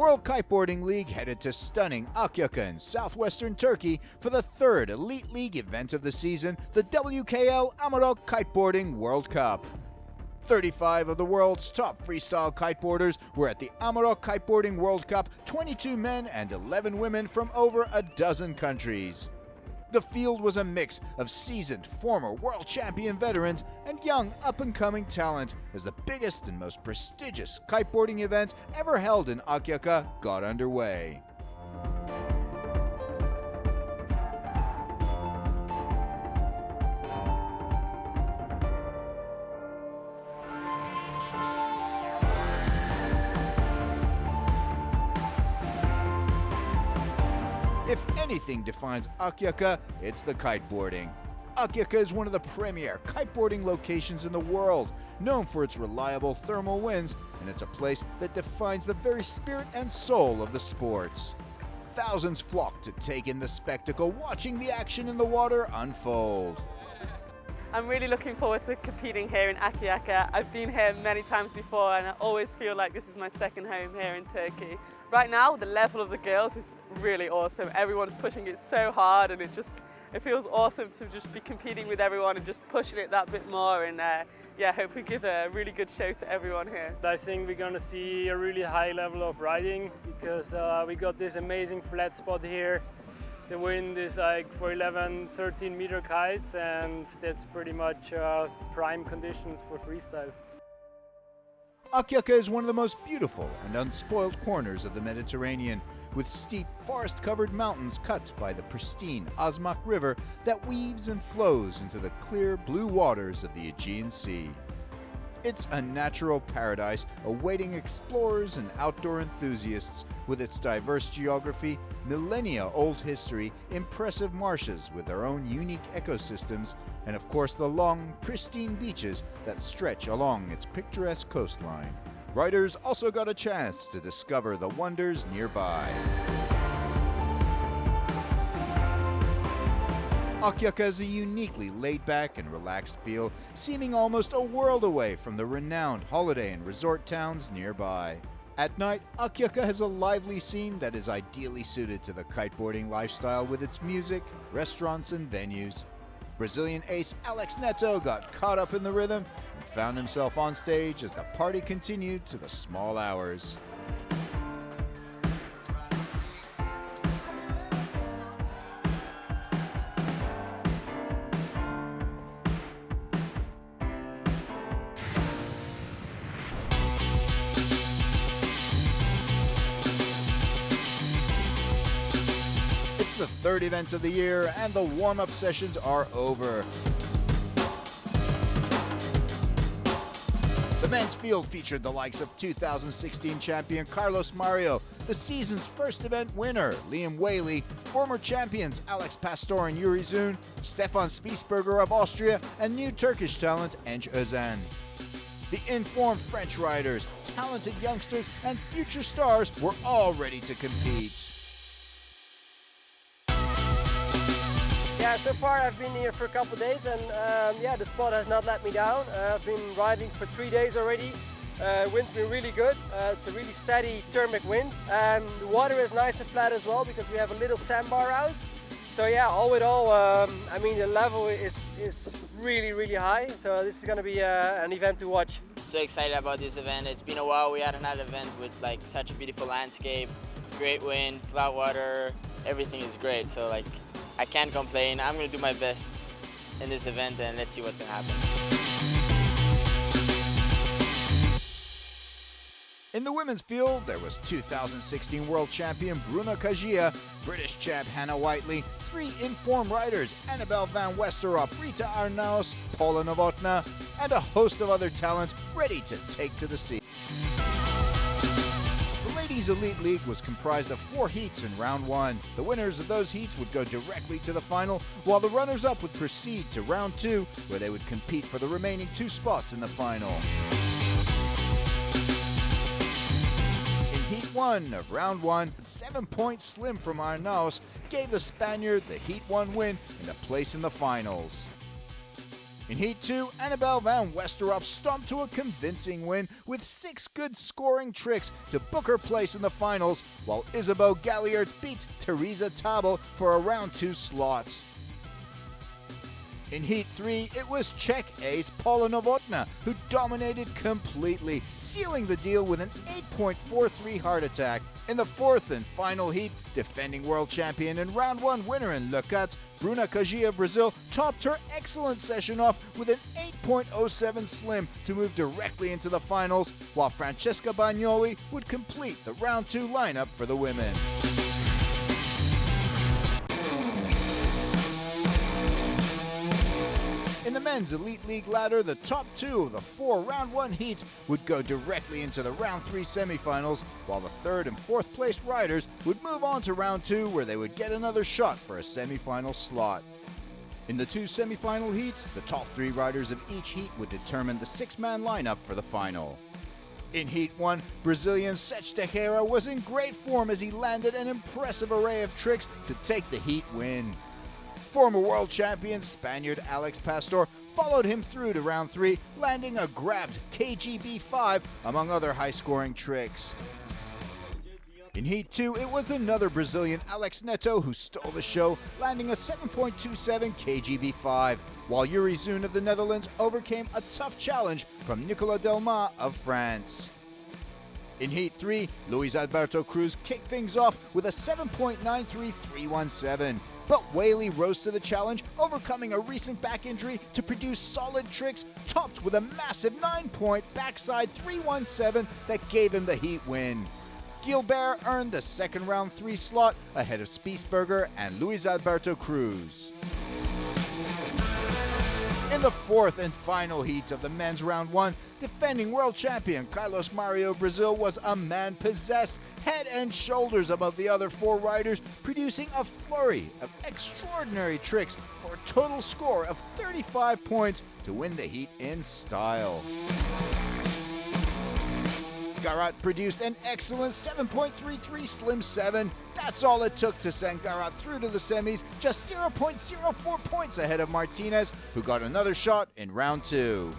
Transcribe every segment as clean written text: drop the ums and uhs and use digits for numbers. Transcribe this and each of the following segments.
World Kiteboarding League headed to stunning Akyaka in southwestern Turkey for the third Elite League event of the season, the WKL Amarok Kiteboarding World Cup. 35 of the world's top freestyle kiteboarders were at the Amarok Kiteboarding World Cup, 22 men and 11 women from over a dozen countries. The field was a mix of seasoned former world champion veterans and young up-and-coming talent as the biggest and most prestigious kiteboarding event ever held in Akyaka got underway. If anything defines Akyaka, it's the kiteboarding. Akyaka is one of the premier kiteboarding locations in the world, known for its reliable thermal winds, and it's a place that defines the very spirit and soul of the sport. Thousands flock to take in the spectacle, watching the action in the water unfold. I'm really looking forward to competing here in Akyaka. I've been here many times before and I always feel like this is my second home here in Turkey. Right now, the level of the girls is really awesome. Everyone's pushing it so hard and it feels awesome to just be competing with everyone and just pushing it that bit more, and yeah, hope we give a really good show to everyone here. I think we're gonna see a really high level of riding because we got this amazing flat spot here. The wind is like for 11, 13 meter kites, and that's pretty much prime conditions for freestyle. Akyaka is one of the most beautiful and unspoiled corners of the Mediterranean, with steep forest-covered mountains cut by the pristine Asmak River that weaves and flows into the clear blue waters of the Aegean Sea. It's a natural paradise awaiting explorers and outdoor enthusiasts, with its diverse geography, millennia-old history, impressive marshes with their own unique ecosystems, and of course the long, pristine beaches that stretch along its picturesque coastline. Riders also got a chance to discover the wonders nearby. Akyaka has a uniquely laid-back and relaxed feel, seeming almost a world away from the renowned holiday and resort towns nearby. At night, Akyaka has a lively scene that is ideally suited to the kiteboarding lifestyle, with its music, restaurants, and venues. Brazilian ace Alex Neto got caught up in the rhythm and found himself on stage as the party continued to the small hours. It's the third event of the year, and the warm-up sessions are over. The men's field featured the likes of 2016 champion Carlos Mario, the season's first event winner Liam Whaley, former champions Alex Pastor and Yuri Zun, Stefan Spiesberger of Austria, and new Turkish talent Enge Özan. The informed French riders, talented youngsters, and future stars were all ready to compete. Yeah, so far I've been here for a couple of days, and yeah, the spot has not let me down. I've been riding for 3 days already. Wind's been really good. It's a really steady thermic wind. The water is nice and flat as well because we have a little sandbar out. So yeah, all in all, I mean, the level is really high. So this is going to be an event to watch. So excited about this event. It's been a while. We had another event with like such a beautiful landscape, great wind, flat water, everything is great. So like, I can't complain. I'm going to do my best in this event, and let's see what's going to happen. In the women's field, there was 2016 world champion Bruna Kajia, British champ Hannah Whiteley, 3 informed riders Annabelle van Westerop, Rita Arnaus, Paula Novotna, and a host of other talent ready to take to the sea. The Ladies Elite League was comprised of 4 heats in round 1. The winners of those heats would go directly to the final, while the runners-up would proceed to round 2, where they would compete for the remaining 2 spots in the final. In Heat 1 of round 1, 7-point slim from Arnaus gave the Spaniard the Heat 1 win and a place in the finals. In Heat 2, Annabelle van Westerop stomped to a convincing win with 6 good scoring tricks to book her place in the finals, while Isabeau Galliard beat Teresa Tabel for a round 2 slot. In Heat 3, it was Czech ace Paula Novotná who dominated completely, sealing the deal with an 8.43 heart attack. In the 4th and final heat, defending world champion and round 1 winner in Le Cut, Bruna Kaji of Brazil topped her excellent session off with an 8.07 slim to move directly into the finals, while Francesca Bagnoli would complete the round 2 lineup for the women. In the men's Elite League ladder, the top 2 of the 4 round 1 heats would go directly into the round 3 semifinals, while the 3rd and 4th placed riders would move on to round 2, where they would get another shot for a semifinal slot. In the 2 semifinal heats, the top 3 riders of each heat would determine the 6-man lineup for the final. In Heat 1, Brazilian Sech Teixeira was in great form as he landed an impressive array of tricks to take the heat win. Former world champion Spaniard Alex Pastor followed him through to round 3, landing a grabbed KGB5 among other high-scoring tricks. In Heat 2, it was another Brazilian Alex Neto who stole the show, landing a 7.27 KGB5, while Yuri Zun of the Netherlands overcame a tough challenge from Nicolas Delmas of France. In Heat 3, Luis Alberto Cruz kicked things off with a 7.93317. But Whaley rose to the challenge, overcoming a recent back injury to produce solid tricks, topped with a massive 9-point backside 317 that gave him the heat win. Gilbert earned the 2nd round 3 slot ahead of Spiessberger and Luis Alberto Cruz. In the 4th and final heats of the men's round 1, defending world champion Carlos Mario Brazil was a man possessed, head and shoulders above the other 4 riders, producing a flurry of extraordinary tricks for a total score of 35 points to win the heat in style. Garat produced an excellent 7.33 Slim 7. That's all it took to send Garat through to the semis, just 0.04 points ahead of Martinez, who got another shot in round 2.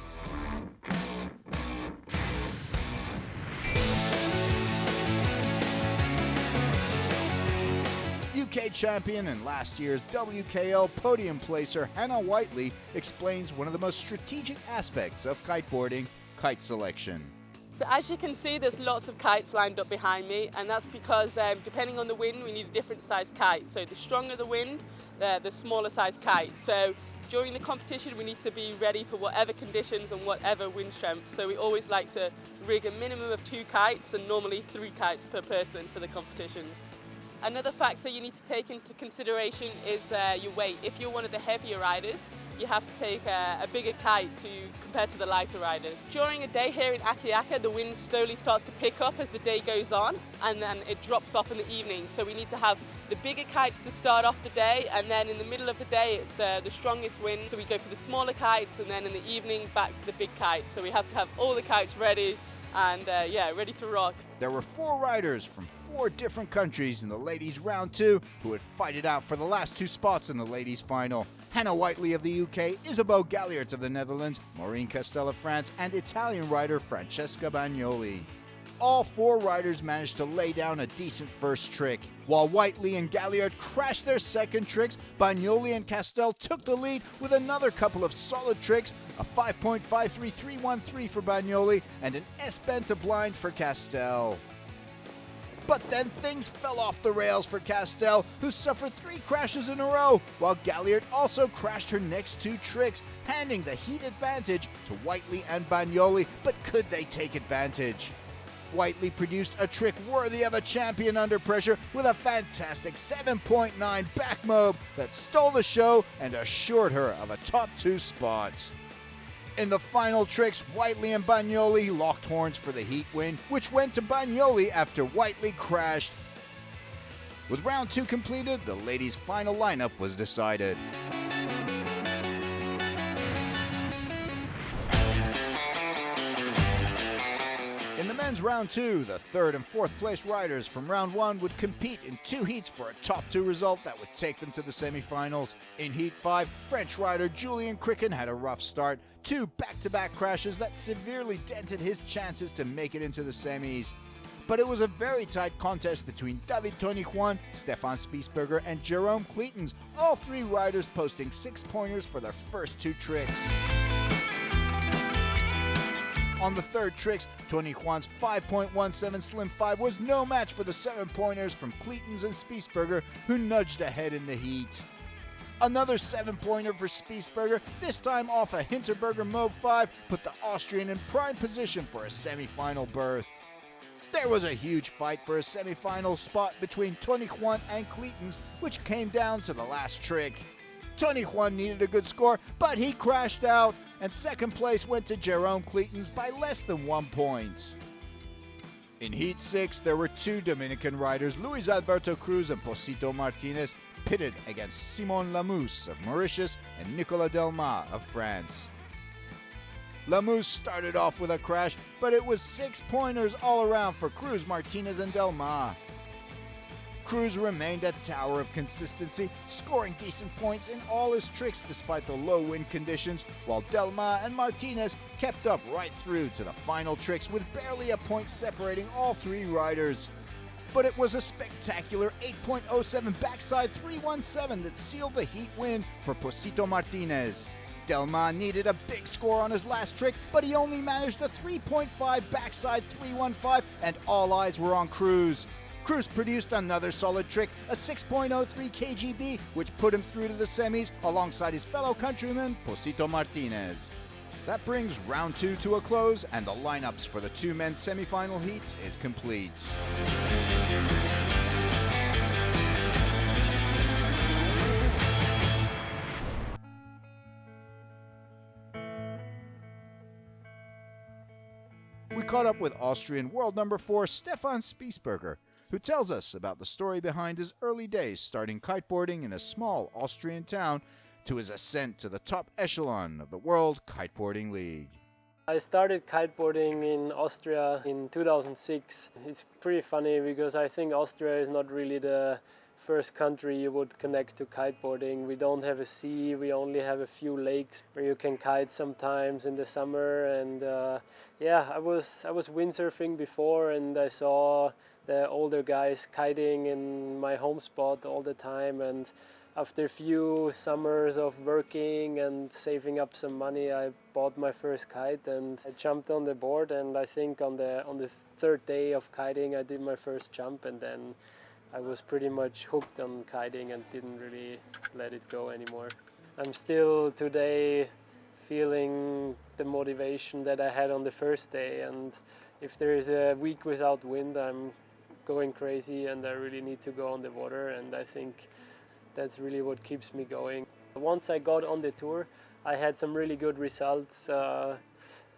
UK champion and last year's WKL podium placer Hannah Whiteley explains one of the most strategic aspects of kiteboarding, kite selection. So as you can see, there's lots of kites lined up behind me, and that's because depending on the wind, we need a different size kite. So the stronger the wind, the smaller size kite. So during the competition, we need to be ready for whatever conditions and whatever wind strength. So we always like to rig a minimum of 2 kites and normally 3 kites per person for the competitions. Another factor you need to take into consideration is your weight. If you're one of the heavier riders, you have to take a bigger kite compared to the lighter riders. During a day here in Akyaka, the wind slowly starts to pick up as the day goes on, and then it drops off in the evening. So we need to have the bigger kites to start off the day, and then in the middle of the day it's the strongest wind. So we go for the smaller kites, and then in the evening back to the big kites. So we have to have all the kites ready and ready to rock. There were 4 riders from 4 different countries in the ladies round 2 who would fight it out for the last 2 spots in the ladies final. Hannah Whiteley of the UK, Isabeau Galliard of the Netherlands, Maureen Castell of France, and Italian rider Francesca Bagnoli. All 4 riders managed to lay down a decent first trick. While Whiteley and Galliard crashed their second tricks, Bagnoli and Castell took the lead with another couple of solid tricks, a 5.53313 for Bagnoli and an S-bend to blind for Castell. But then things fell off the rails for Castell, who suffered 3 crashes in a row, while Galliard also crashed her next 2 tricks, handing the heat advantage to Whiteley and Bagnoli, but could they take advantage? Whiteley produced a trick worthy of a champion under pressure with a fantastic 7.9 back mob that stole the show and assured her of a top 2 spot. In the final tricks, Whiteley and Bagnoli locked horns for the heat win, which went to Bagnoli after Whiteley crashed. With round 2 completed, the ladies' final lineup was decided. In the men's begins round 2. The third and fourth place riders from round 1 would compete in 2 heats for a top 2 result that would take them to the semifinals. In Heat 5, French rider Julien Cricken had a rough start. 2 back-to-back crashes that severely dented his chances to make it into the semis. But it was a very tight contest between David Tony-Juan, Stefan Spiesberger, and Jerome Cleetons, all 3 riders posting 6-pointers for their first 2 tricks. On the third tricks, Tony-Juan's 5.17 Slim 5 was no match for the 7-pointers from Cleetons and Spiesberger, who nudged ahead in the heat. Another 7-pointer for Spiesberger, this time off a Hinterberger Mode 5, put the Austrian in prime position for a semi-final berth. There was a huge fight for a semi-final spot between Tony-Juan and Cleetons, which came down to the last trick. Tony-Juan needed a good score, but he crashed out, and second place went to Jerome Cleetons by less than 1 point. In Heat 6, there were 2 Dominican riders, Luis Alberto Cruz and Posito Martinez, pitted against Simon Lamousse of Mauritius and Nicolas Delmas of France. Lamousse started off with a crash, but it was 6-pointers all around for Cruz, Martinez, and Delmas. Cruz remained a tower of consistency, scoring decent points in all his tricks despite the low wind conditions, while Delmas and Martinez kept up right through to the final tricks with barely a point separating all 3 riders. But it was a spectacular 8.07 backside 317 that sealed the heat win for Posito Martinez. Delmas needed a big score on his last trick, but he only managed a 3.5 backside 315, and all eyes were on Cruz. Cruz produced another solid trick, a 6.03 kgb, which put him through to the semis alongside his fellow countryman, Posito Martinez. That brings round 2 to a close, and the lineups for the 2 men's semifinal heats is complete. We caught up with Austrian world number 4 Stefan Spiesberger, who tells us about the story behind his early days starting kiteboarding in a small Austrian town to his ascent to the top echelon of the World Kiteboarding League. I started kiteboarding in Austria in 2006. It's pretty funny because I think Austria is not really the first country you would connect to kiteboarding. We don't have a sea, we only have a few lakes where you can kite sometimes in the summer. And I was windsurfing before, and I saw the older guys kiting in my home spot all the time. And after a few summers of working and saving up some money, I bought my first kite and I jumped on the board. And I think on the third day of kiting, I did my first jump, and then I was pretty much hooked on kiting and didn't really let it go anymore. I'm still today feeling the motivation that I had on the first day, and if there is a week without wind, I'm going crazy and I really need to go on the water, and I think that's really what keeps me going. Once I got on the tour, I had some really good results.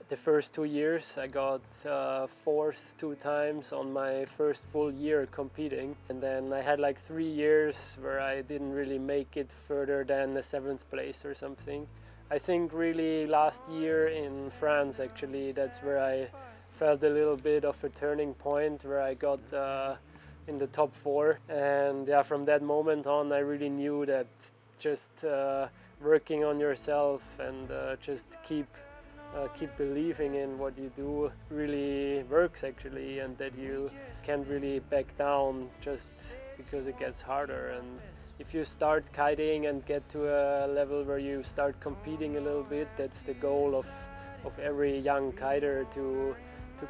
The first 2 years I got 4th 2 times on my first full year competing, and then I had like 3 years where I didn't really make it further than the 7th place or something. I think really last year in France, actually, that's where I felt a little bit of a turning point, where I got in the top 4, and yeah, from that moment on I really knew that just working on yourself and just keep believing in what you do really works actually, and that you can't really back down just because it gets harder. And if you start kiting and get to a level where you start competing a little bit, that's the goal of every young kiter, to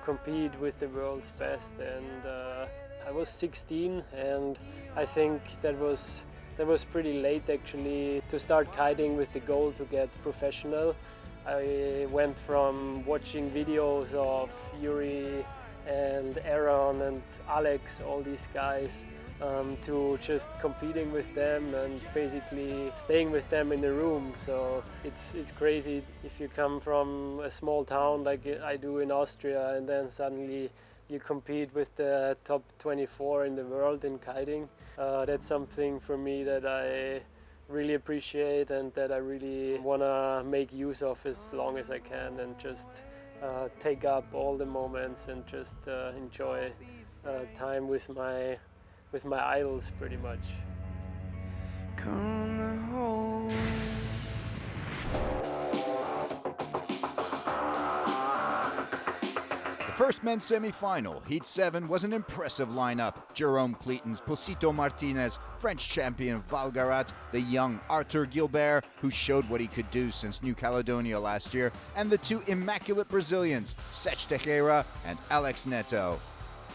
compete with the world's best. And I was 16, and I think that was pretty late actually to start kiting with the goal to get professional. I went from watching videos of Yuri and Aaron and Alex, all these guys, to just competing with them and basically staying with them in the room. So it's crazy if you come from a small town like I do in Austria, and then suddenly you compete with the top 24 in the world in kiting. That's something for me that I really appreciate and that I really want to make use of as long as I can, and just take up all the moments and just enjoy time with my idols pretty much. Come home. The first men's semi-final, Heat 7, was an impressive lineup. Jerome Cleaton's Posito Martinez, French champion Valgarat, the young Arthur Gilbert, who showed what he could do since New Caledonia last year, and the two immaculate Brazilians, Sech Teixeira and Alex Neto.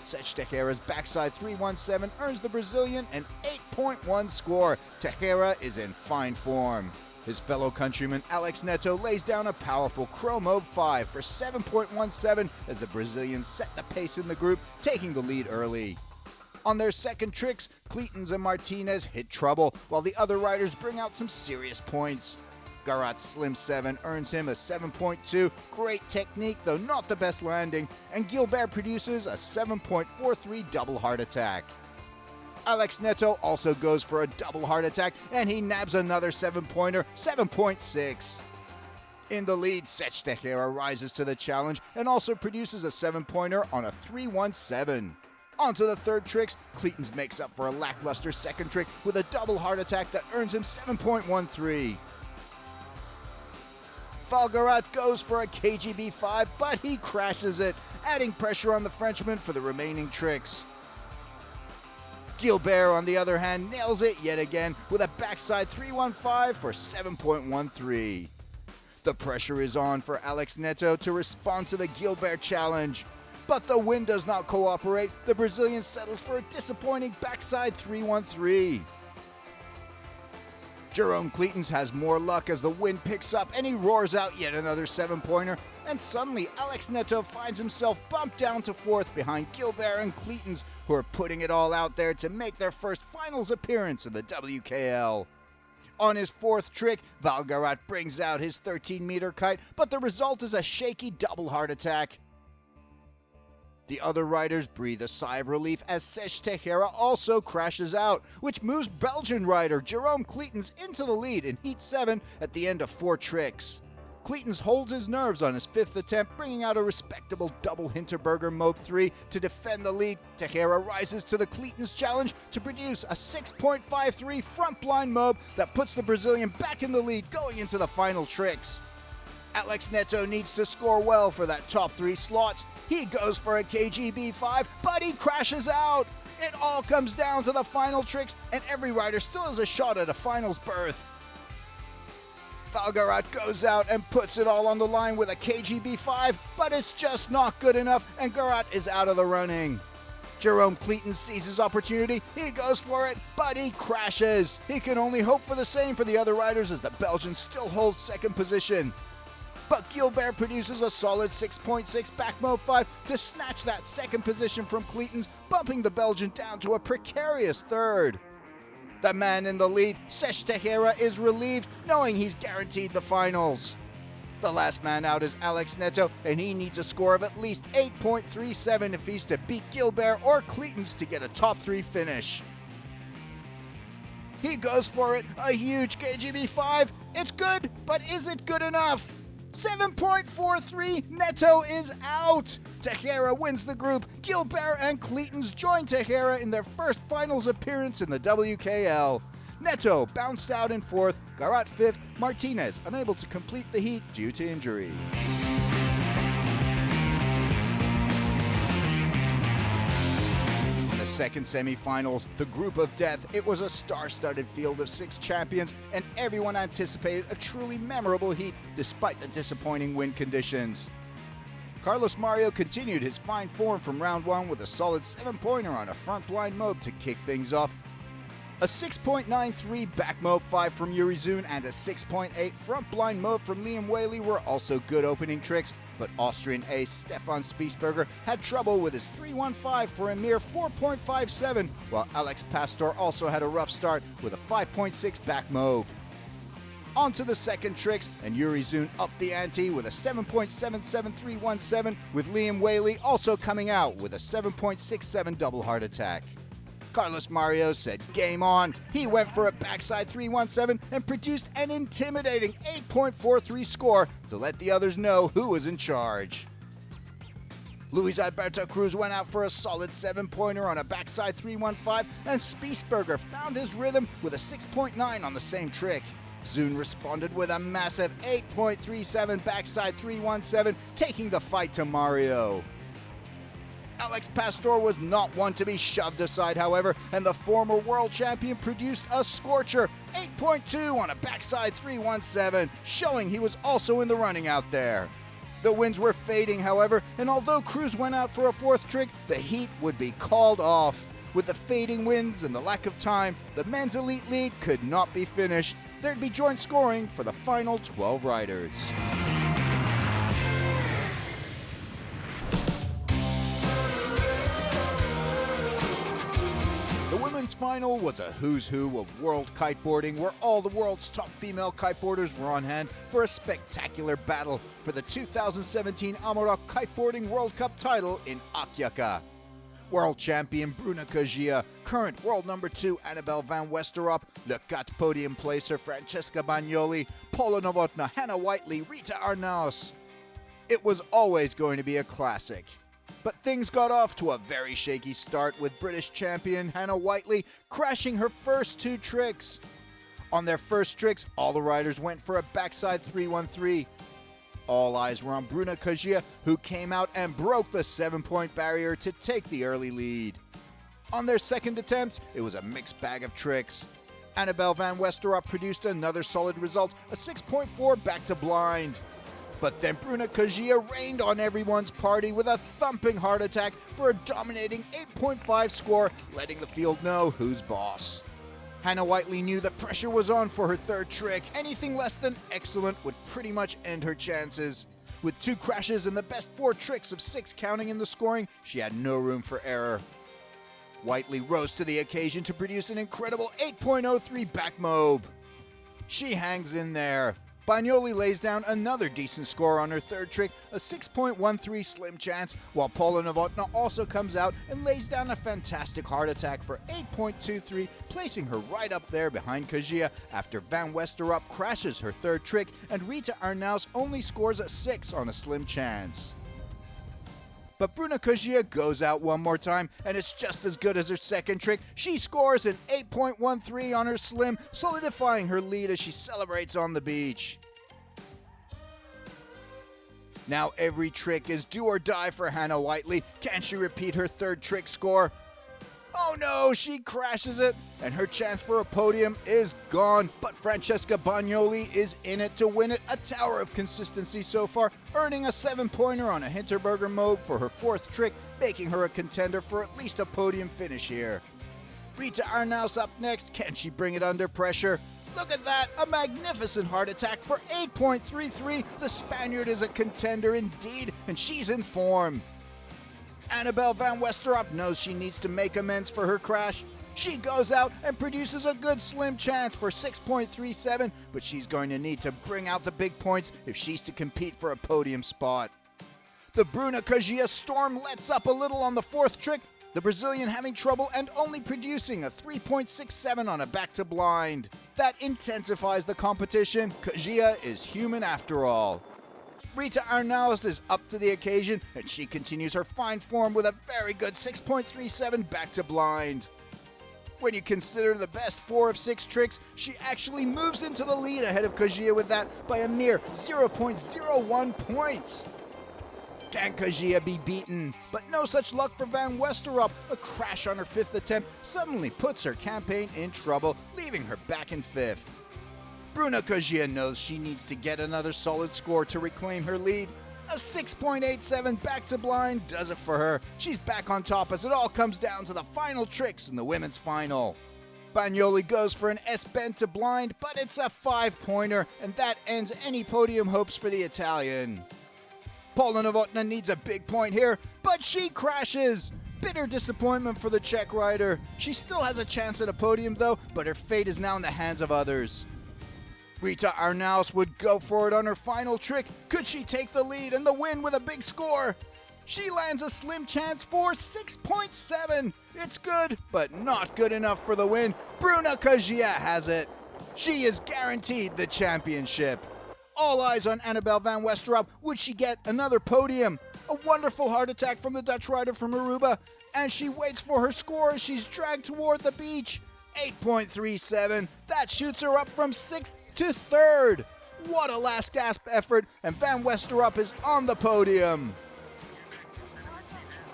Sech Teixeira's backside 317 earns the Brazilian an 8.1 score. Teixeira is in fine form. His fellow countryman Alex Neto lays down a powerful Chromo 5 for 7.17 as the Brazilians set the pace in the group, taking the lead early. On their second tricks, Cleatons and Martinez hit trouble, while the other riders bring out some serious points. Garat's Slim 7 earns him a 7.2, great technique though not the best landing, and Gilbert produces a 7.43 double heart attack. Alex Neto also goes for a double heart attack, and he nabs another 7-pointer, 7.6. In the lead, Sech Teixeira rises to the challenge and also produces a 7-pointer on a 317. On to the third tricks, Cleatons makes up for a lackluster second trick with a double heart attack that earns him 7.13. Valgarat goes for a KGB 5, but he crashes it, adding pressure on the Frenchman for the remaining tricks. Gilbert, on the other hand, nails it yet again with a backside 315 for 7.13. The pressure is on for Alex Neto to respond to the Gilbert challenge, but the wind does not cooperate. The Brazilian settles for a disappointing backside 313. Jerome Cleatons has more luck as the wind picks up and he roars out yet another 7-pointer, and suddenly Alex Neto finds himself bumped down to fourth behind Gilbert and Cleatons, who are putting it all out there to make their first finals appearance in the WKL. On his fourth trick, Valgarat brings out his 13-meter kite, but the result is a shaky double heart attack. The other riders breathe a sigh of relief as Sech Teixeira also crashes out, which moves Belgian rider Jerome Cleatons into the lead in Heat 7 at the end of 4 tricks. Cleatons holds his nerves on his 5th attempt, bringing out a respectable double Hinterberger Mobe 3 to defend the lead. Teixeira rises to the Cleatons challenge to produce a 6.53 front blind Mobe that puts the Brazilian back in the lead going into the final tricks. Alex Neto needs to score well for that top 3 slot. He goes for a KGB 5, but he crashes out. It all comes down to the final tricks, and every rider still has a shot at a finals berth. Valgarat goes out and puts it all on the line with a KGB 5, but it's just not good enough, and Garat is out of the running. Jerome Cleaton sees his opportunity, he goes for it, but he crashes. He can only hope for the same for the other riders as the Belgian still holds second position. But Gilbert produces a solid 6.6 back Mobe 5 to snatch that second position from Cleatons, bumping the Belgian down to a precarious third. The man in the lead, Sech Teixeira, is relieved, knowing he's guaranteed the finals. The last man out is Alex Neto, and he needs a score of at least 8.37 if he's to beat Gilbert or Cleatons to get a top 3 finish. He goes for it, a huge KGB 5. It's good, but is it good enough? 7.43, Neto is out. Teixeira wins the group. Gilbert and Cleatons join Teixeira in their first finals appearance in the WKL. Neto bounced out in 4th, Garat 5th, Martinez unable to complete the heat due to injury. In the second semi-finals, the group of death, it was a star-studded field of 6 champions, and everyone anticipated a truly memorable heat despite the disappointing wind conditions. Carlos Mario continued his fine form from round 1 with a solid 7-pointer on a front blind Mobe to kick things off. A 6.93 back Mobe 5 from Yurizun and a 6.8 front blind Mobe from Liam Whaley were also good opening tricks, but Austrian ace Stefan Spiesberger had trouble with his 3.15 for a mere 4.57, while Alex Pastor also had a rough start with a 5.6 back Mobe. On to the second tricks, and Yurizun upped the ante with a 7.77317, with Liam Whaley also coming out with a 7.67 double heart attack. Carlos Mario said game on. He went for a backside 317 and produced an intimidating 8.43 score to let the others know who was in charge. Luis Alberto Cruz went out for a solid 7-pointer on a backside 315, and Spiesberger found his rhythm with a 6.9 on the same trick. Zune responded with a massive 8.37 backside 317, taking the fight to Mario. Alex Pastor was not one to be shoved aside, however, and the former world champion produced a scorcher 8.2 on a backside 317, showing he was also in the running out there. The winds were fading, however, and although Cruz went out for a fourth trick, the heat would be called off. With the fading winds and the lack of time, the men's elite league could not be finished. There'd be joint scoring for the final 12 riders. The women's final was a who's who of world kiteboarding, where all the world's top female kiteboarders were on hand for a spectacular battle for the 2017 Amarok Kiteboarding World Cup title in Akyaka. World champion Bruna Kajia, current world number 2 Annabelle van Westerop, Le 4 podium placer Francesca Bagnoli, Paula Novotna, Hannah Whiteley, Rita Arnaus. It was always going to be a classic. But things got off to a very shaky start, with British champion Hannah Whiteley crashing her first 2 tricks. On their first tricks, all the riders went for a backside 313. All eyes were on Bruna Kajia, who came out and broke the 7-point barrier to take the early lead. On their second attempts, it was a mixed bag of tricks. Annabelle van Westerop produced another solid result, a 6.4 back to blind. But then Bruna Kajia rained on everyone's party with a thumping heart attack for a dominating 8.5 score, letting the field know who's boss. Hannah Whiteley knew the pressure was on for her third trick. Anything less than excellent would pretty much end her chances. With 2 crashes and the best 4 tricks of 6 counting in the scoring, she had no room for error. Whiteley rose to the occasion to produce an incredible 8.03 back mobe. She hangs in there. Bagnoli lays down another decent score on her third trick, a 6.13 slim chance, while Paula Novotna also comes out and lays down a fantastic heart attack for 8.23, placing her right up there behind Kajia after Van Westerop crashes her third trick and Rita Arnaus only scores a 6 on a slim chance. But Bruna Kajia goes out one more time, and it's just as good as her second trick. She scores an 8.13 on her slim, solidifying her lead as she celebrates on the beach. Now every trick is do or die for Hannah Whiteley. Can she repeat her third trick score? Oh no, she crashes it, and her chance for a podium is gone. But Francesca Bagnoli is in it to win it, a tower of consistency so far, earning a 7-pointer on a Hinterberger mobe for her fourth trick, making her a contender for at least a podium finish here. Rita Arnaus up next. Can she bring it under pressure? Look at that, a magnificent heart attack for 8.33. The Spaniard is a contender indeed, and she's in form. Annabelle van Westerop knows she needs to make amends for her crash. She goes out and produces a good slim chance for 6.37, but she's going to need to bring out the big points if she's to compete for a podium spot. The Bruna Kajia storm lets up a little on the fourth trick, the Brazilian having trouble and only producing a 3.67 on a back to blind. That intensifies the competition. Kajia is human after all. Rita Arnaus is up to the occasion, and she continues her fine form with a very good 6.37 back to blind. When you consider the best 4 of 6 tricks, she actually moves into the lead ahead of Kajia with that by a mere 0.01 points. Can Kajia be beaten? But no such luck for Van Westerop. A crash on her 5th attempt suddenly puts her campaign in trouble, leaving her back in 5th. Bruna Kajia knows she needs to get another solid score to reclaim her lead. A 6.87 back to blind does it for her. She's back on top as it all comes down to the final tricks in the women's final. Bagnoli goes for an S-bend to blind, but it's a 5-pointer, and that ends any podium hopes for the Italian. Paula Novotna needs a big point here, but she crashes. Bitter disappointment for the Czech rider. She still has a chance at a podium though, but her fate is now in the hands of others. Rita Arnaus would go for it on her final trick. Could she take the lead and the win with a big score? She lands a slim chance for 6.7. It's good, but not good enough for the win. Bruna Kajia has it. She is guaranteed the championship. All eyes on Annabelle van Westerop. Would she get another podium? A wonderful heart attack from the Dutch rider from Aruba, and she waits for her score as she's dragged toward the beach. 8.37. That shoots her up from 6th to 3rd. What a last gasp effort, and Van Westerop is on the podium.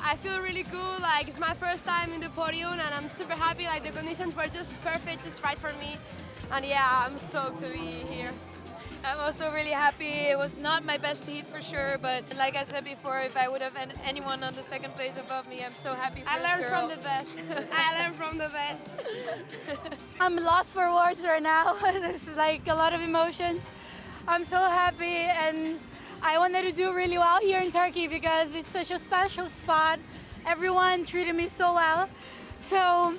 I feel really cool, like it's my first time in the podium and I'm super happy, like the conditions were just perfect, just right for me. And yeah, I'm stoked to be here. I'm also really happy. It was not my best heat for sure, but like I said before, if I would have had anyone on the second place above me, I'm so happy for I this learned girl. from the best. I learned from the best. I'm lost for words right now. There's like a lot of emotions. I'm so happy and I wanted to do really well here in Turkey because it's such a special spot. Everyone treated me so well. So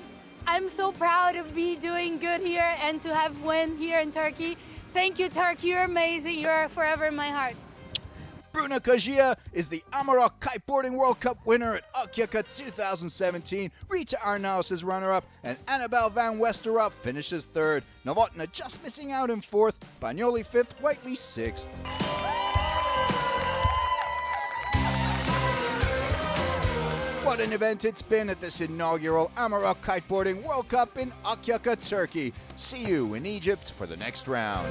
I'm so proud to be doing good here and to have win here in Turkey. Thank you, Turkey. You're amazing. You're forever in my heart. Bruna Kajia is the Amarok Kiteboarding World Cup winner at Akyaka 2017. Rita Arnaus is runner-up, and Annabelle Van Westerop finishes 3rd. Novotna just missing out in 4th. Bagnoli 5th, Whiteley 6th. What an event it's been at this inaugural Amarok Kiteboarding World Cup in Akyaka, Turkey. See you in Egypt for the next round.